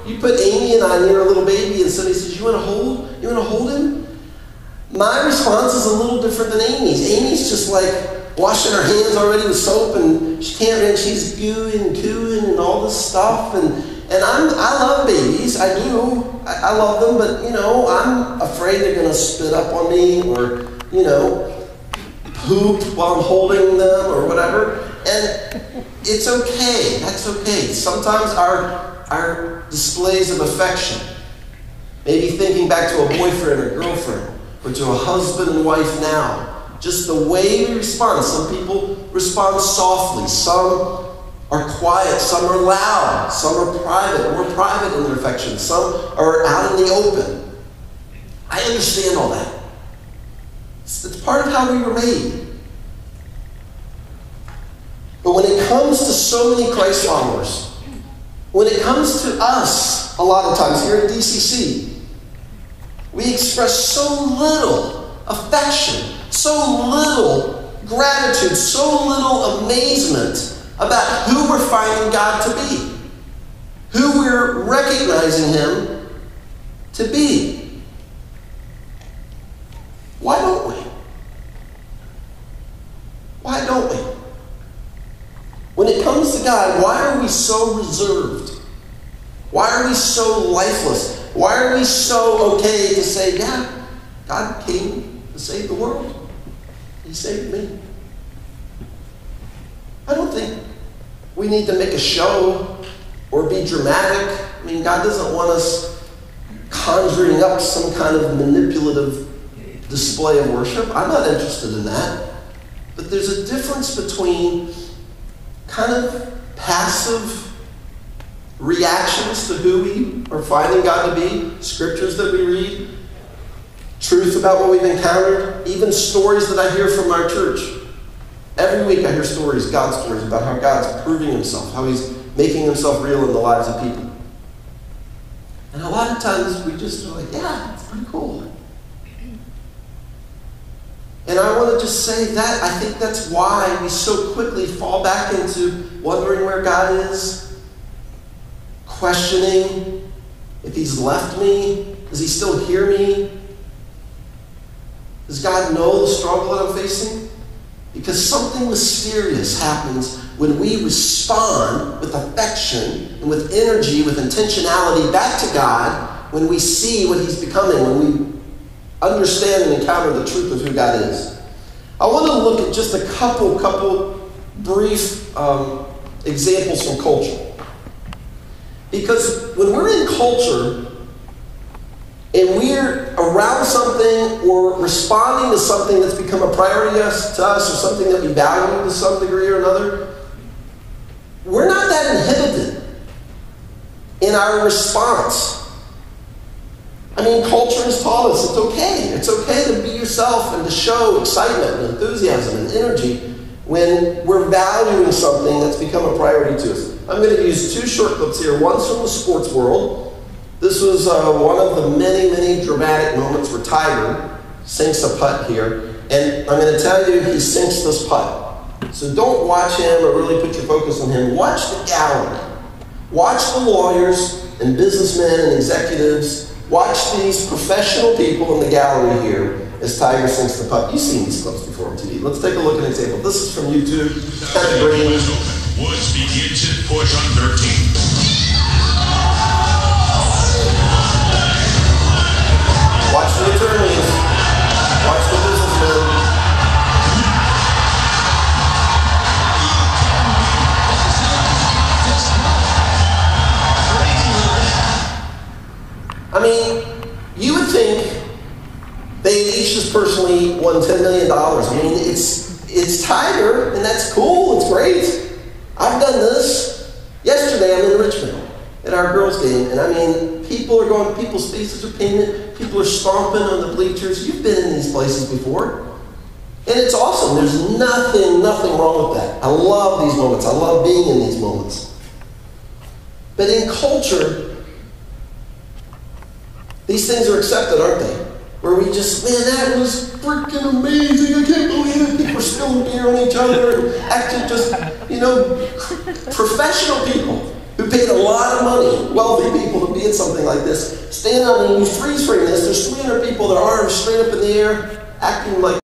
you put Amy and I near a little baby and somebody says, you want to hold him? My response is a little different than Amy's. Amy's just like washing her hands already with soap, and she can't, and she's gooing and cooing and all this stuff. And I love babies. I do. I love them, but, you know, I'm afraid they're going to spit up on me or, you know, poop while I'm holding them or whatever. And it's okay. That's okay. Sometimes our displays of affection, maybe thinking back to a boyfriend or girlfriend or to a husband and wife now, just the way we respond. Some people respond softly. Some are quiet. Some are loud. Some are private, more private in their affection. Some are out in the open. I understand all that. It's part of how we were made. But when it comes to so many Christ followers, when it comes to us, a lot of times here at DCC, we express so little affection, so little gratitude, so little amazement about who we're finding God to be, who we're recognizing Him to be. Why don't we? Why don't we? When it comes to God, why are we so reserved? Why are we so lifeless? Why are we so okay to say, yeah, God came to save the world. He saved me. I don't think we need to make a show or be dramatic. I mean, God doesn't want us conjuring up some kind of manipulative display of worship. I'm not interested in that. But there's a difference between kind of passive reactions to who we are finding God to be, scriptures that we read, truth about what we've encountered, even stories that I hear from our church. Every week I hear stories, God stories, about how God's proving Himself, how He's making Himself real in the lives of people. And a lot of times we just are like, yeah, it's pretty cool. And I want to just say that I think that's why we so quickly fall back into wondering where God is, questioning if He's left me, does He still hear me? Does God know the struggle that I'm facing? Because something mysterious happens when we respond with affection and with energy, with intentionality back to God, when we see what He's becoming, when we understand and encounter the truth of who God is. I want to look at just a couple brief examples from culture. Because when we're in culture and we're around something or responding to something that's become a priority to us or something that we value to some degree or another, we're not that inhibited in our response. I mean, culture has taught us it's okay. It's okay to be yourself and to show excitement and enthusiasm and energy when we're valuing something that's become a priority to us. I'm going to use two short clips here. One's from the sports world. This was one of the many dramatic moments where Tiger sinks a putt here. And I'm going to tell you, he sinks this putt. So don't watch him or really put your focus on him. Watch the gallery. Watch the lawyers and businessmen and executives. Watch these professional people in the gallery here as Tiger sinks the putt. You've seen these clips before on TV. Let's take a look at an example. This is from YouTube. Kind of green. Woods begins his push on 13. Watch the attorneys. Watch the businessmen. I mean, you would think they each just personally won $10 million. I mean, it's Tiger, and that's cool. It's great. I've done this. Yesterday, I'm in Richmond at our girls' game, and I mean, people are going, people's faces are painted, people are stomping on the bleachers. You've been in these places before. And it's awesome. There's nothing wrong with that. I love these moments. I love being in these moments. But in culture, these things are accepted, aren't they? Where we just, man, that was freaking amazing. I can't believe it. People are spilling beer on each other and acting just, you know, professional people who paid a lot of money, wealthy people, to be at something like this, stand on and you freeze frame this. There's 300 people, their arms straight up in the air, acting like